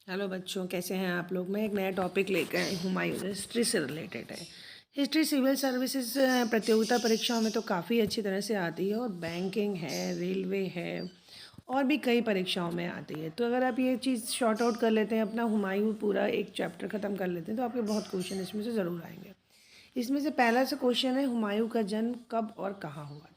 Hello बच्चों, कैसे हैं आप लोग। मैं एक नया टॉपिक लेकर आई हूँ, हुमायूं हिस्ट्री से रिलेटेड है। हिस्ट्री सिविल सर्विसेज प्रतियोगिता परीक्षाओं में तो काफ़ी अच्छी तरह से आती है, और बैंकिंग है, रेलवे है, और भी कई परीक्षाओं में आती है। तो अगर आप ये चीज़ शॉर्ट आउट कर लेते हैं, अपना हुमायूं पूरा एक चैप्टर ख़त्म कर लेते हैं, तो आपके बहुत क्वेश्चन इसमें से ज़रूर आएंगे। इसमें से पहला सा क्वेश्चन है, हुमायूं का जन्म कब और कहाँ हुआ था।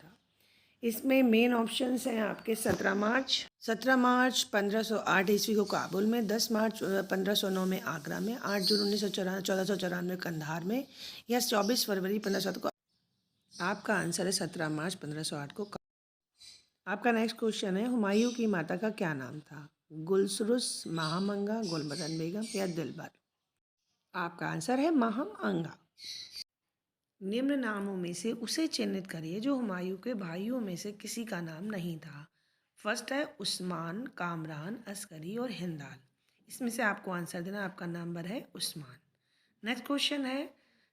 इसमें मेन ऑप्शंस हैं आपके 17 मार्च 1508 ईस्वी को काबुल में, 10 मार्च 1509 में आगरा में, 8 जून 1494 कंधार में, या 24 फरवरी 1507 को। आपका आंसर है 17 मार्च 1508 को। आपका नेक्स्ट क्वेश्चन है, हुमायूं की माता का क्या नाम था। गुलसरुस, महामंगा, गुलबदन बेगम, या दिलबर। आपका आंसर है महामंगा। निम्न नामों में से उसे चिन्हित करिए जो हुमायूं के भाइयों में से किसी का नाम नहीं था। फर्स्ट है उस्मान, कामरान, अस्करी और हिंदाल। इसमें से आपको आंसर देना। आपका नंबर है उस्मान। नेक्स्ट क्वेश्चन है,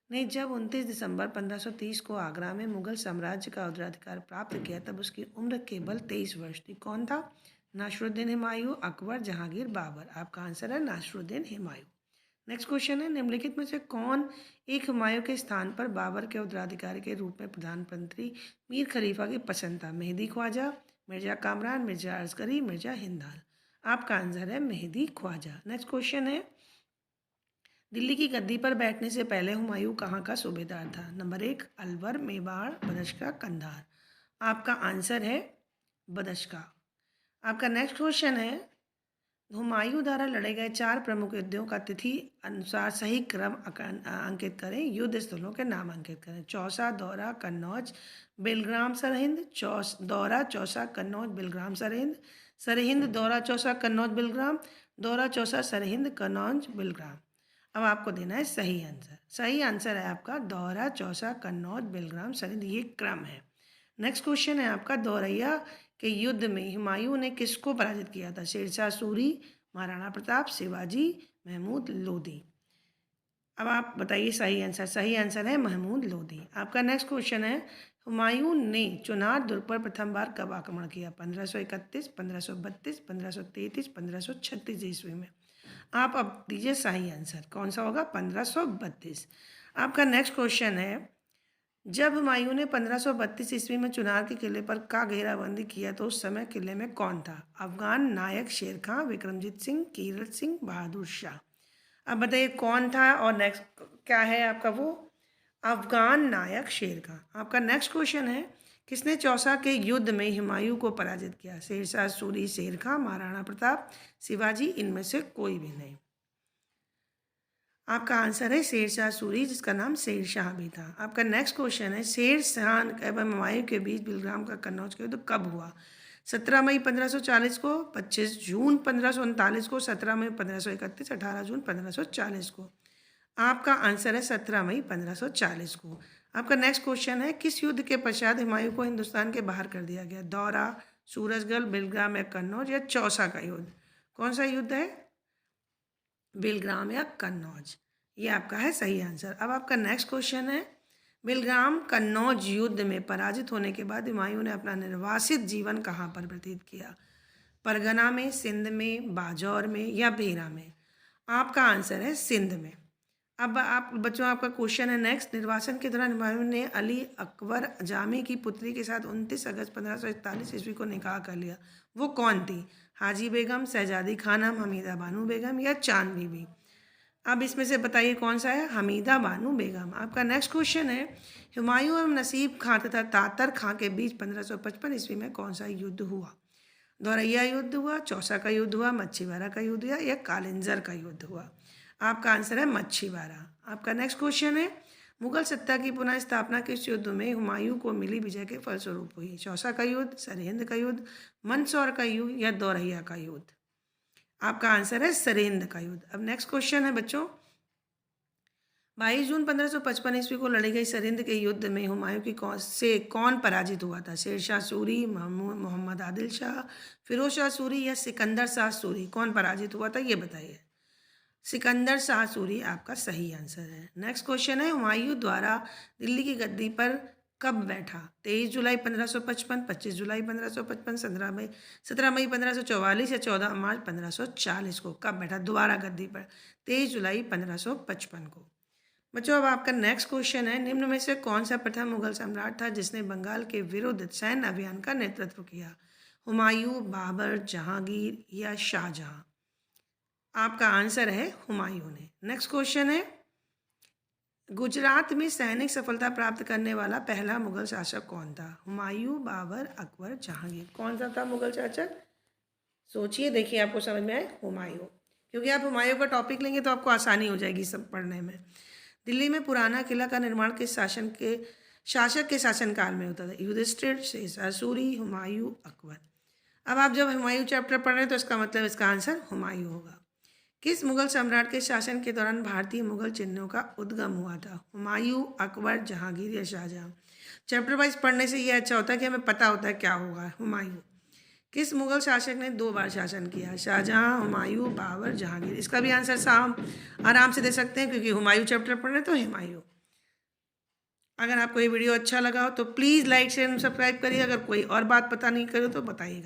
ने जब 29 दिसंबर 1530 को आगरा में मुगल साम्राज्य का उत्तराधिकार प्राप्त किया, तब उसकी उम्र केवल 23 वर्ष थी। कौन था। नासरुद्दीन हुमायूं, अकबर, जहांगीर, बाबर। आपका आंसर है नासरुद्दीन हुमायूं। नेक्स्ट क्वेश्चन है, निम्नलिखित में से कौन एक हुमायूं के स्थान पर बाबर के उत्तराधिकारी के रूप में प्रधानमंत्री मीर खलीफा की पसंद था। मेहदी ख्वाजा, मिर्जा कामरान, मिर्जा अस्करी, मिर्जा हिंदाल। आपका आंसर है मेहदी ख्वाजा। नेक्स्ट क्वेश्चन है, दिल्ली की गद्दी पर बैठने से पहले हुमायूं कहाँ का सूबेदार था। नंबर 1 अलवर, मेवाड़, बदख्शां, कंधार। आपका आंसर है बदख्शां। आपका नेक्स्ट क्वेश्चन है, हुमायूं द्वारा लड़े गए 4 प्रमुख युद्धों का तिथि अनुसार सही क्रम अंकित करें। युद्ध स्थलों के नाम अंकित करें। चौसा, दौरा, कन्नौज, बेलग्राम, सरहिंद। दौरा, चौसा, कन्नौज, बेलग्राम, सरहिंद। सरहिंद, दौरा, चौसा, कन्नौज, बेलग्राम। दौरा, चौसा, सरहिंद, कन्नौज, बेलग्राम। अब आपको देना है सही आंसर। सही आंसर है आपका दौरा, चौसा, कन्नौज, बेलग्राम, सरहिंद। ये क्रम है। नेक्स्ट क्वेश्चन है आपका, दौरैया के युद्ध में हुमायूं ने किसको पराजित किया था। शेरशाह सूरी, महाराणा प्रताप, शिवाजी, महमूद लोधी। अब आप बताइए सही आंसर। सही आंसर है महमूद लोधी। आपका नेक्स्ट क्वेश्चन है, हुमायूं ने चुनार दुर्ग पर प्रथम बार कब आक्रमण किया। 1531, 1532, 1533, 1536 ईस्वी में। आप अब दीजिए सही आंसर। कौन सा होगा। 1532। आपका नेक्स्ट क्वेश्चन है, जब हुमायूं ने 1532 ईस्वी में चुनार के किले पर का घेराबंदी किया, तो उस समय किले में कौन था। अफगान नायक शेर खां, विक्रमजीत सिंह, कीरत सिंह, बहादुर शाह। अब बताइए कौन था, और नेक्स्ट क्या है आपका वो। अफगान नायक शेर खां। आपका नेक्स्ट क्वेश्चन है, किसने चौसा के युद्ध में हुमायूं को पराजित किया। शेरशाह सूरी, शेर खां, महाराणा प्रताप, शिवाजी। इनमें से कोई भी नहीं। आपका आंसर है शेरशाह सूरी, जिसका नाम शेरशाह भी था। आपका नेक्स्ट क्वेश्चन है, शेरशाह एवं हुमायूं के बीच बेलग्राम का कन्नौज का युद्ध कब हुआ। 17 मई 1540 को, 25 जून 1539 को, 17 मई 1531, 18 जून 1540 को। आपका आंसर है 17 मई 1540 को। आपका नेक्स्ट क्वेश्चन है, किस युद्ध के पश्चात हुमायूं को हिंदुस्तान के बाहर कर दिया गया। दौरा, सूरजगढ़, बेलग्राम या कन्नौज, या चौसा का युद्ध। कौन सा युद्ध है। बेलग्राम या कन्नौज। ये आपका है सही आंसर। अब आपका नेक्स्ट क्वेश्चन है, बेलग्राम कन्नौज युद्ध में पराजित होने के बाद हुमायूं ने अपना निर्वासित जीवन कहाँ पर व्यतीत किया। परगना में, सिंध में, बाजौर में, या बेरा में। आपका आंसर है सिंध में। अब आप बच्चों, आपका क्वेश्चन है नेक्स्ट, निर्वासन के दौरान हुमायूं ने अली अकबर जामी की पुत्री के साथ 29 अगस्त 1541 ईस्वी को निकाह कर लिया। वो कौन थी। हाजी बेगम, शहजादी खानम, हमीदा बानो बेगम, या चांद बीबी। अब इसमें से बताइए कौन सा है। हमीदा बानो बेगम। आपका नेक्स्ट क्वेश्चन है, हुमायूं एवं नसीब खां तथा तातर खां के बीच 1555 ईस्वी में कौन सा युद्ध हुआ। दौरैया युद्ध हुआ, चौसा का युद्ध हुआ, मच्छीवाड़ा का युद्ध हुआ, या कालिंजर का युद्ध हुआ। आपका आंसर है मच्छीवाड़ा। आपका नेक्स्ट क्वेश्चन है, मुगल सत्ता की पुनः स्थापना किस युद्ध में हुमायूं को मिली विजय के फलस्वरूप हुई। चौसा का युद्ध, सरहिंद का युद्ध, मंदसौर का युद्ध, या दौरैया का युद्ध। आपका आंसर है सरहिंद का युद्ध। अब नेक्स्ट क्वेश्चन है बच्चों, 22 जून 1555 ईस्वी को लड़ी गई सरहिंद के युद्ध में हुमायूं की कौन पराजित हुआ था। शेरशाह सूरी, मोहम्मद आदिल शाह, फिरोज शाह सूरी, या सिकंदर शाह सूरी। कौन पराजित हुआ था ये बताइए। सिकंदर शाह सूरी आपका सही आंसर है। नेक्स्ट क्वेश्चन है, हुमायूं द्वारा दिल्ली की गद्दी पर कब बैठा? 23 जुलाई 1555, 25 जुलाई 1555, 17 मई 1544 या 14 मार्च 1540 को कब बैठा दोबारा गद्दी पर? 23 जुलाई 1555 को। बच्चों अब आपका नेक्स्ट क्वेश्चन है, निम्न में से कौन सा प्रथम मुगल सम्राट था जिसने बंगाल के विरुद्ध सैन्य अभियान का नेतृत्व किया? हुमायूं, बाबर, जहांगीर या शाहजहां? आपका आंसर है हुमायूं ने। नेक्स्ट क्वेश्चन है, गुजरात में सैनिक सफलता प्राप्त करने वाला पहला मुगल शासक कौन था? हुमायूं, बाबर, अकबर, जहांगीर? कौन सा था मुगल शासक? सोचिए, देखिए आपको समझ में आए। हुमायूं, क्योंकि आप हुमायूं का टॉपिक लेंगे तो आपको आसानी हो जाएगी सब पढ़ने में। दिल्ली में पुराना किला का निर्माण किस शासक के शासनकाल में होता था? युधिष्ठिर, शेरशाह सूरी, हुमायूं, अकबर? अब आप जब हुमायूं चैप्टर पढ़ रहे हैं तो इसका मतलब इसका आंसर हुमायूं होगा। किस मुगल सम्राट के शासन के दौरान भारतीय मुगल चिन्हों का उद्गम हुआ था? हुमायूं, अकबर, जहांगीर या शाहजहां? चैप्टर वाइज पढ़ने से ये अच्छा होता है कि हमें पता होता है क्या होगा। हुमायूं। किस मुगल शासक ने 2 बार शासन किया? शाहजहां, हुमायूं, बाबर, जहांगीर? इसका भी आंसर साहब आराम से दे सकते हैं क्योंकि हुमायूं चैप्टर पढ़ रहे हैं तो हुमायूं। अगर आपको ये वीडियो अच्छा लगा हो तो प्लीज़ लाइक शेयर सब्सक्राइब करिए। अगर कोई और बात पता नहीं करे तो बताइएगा।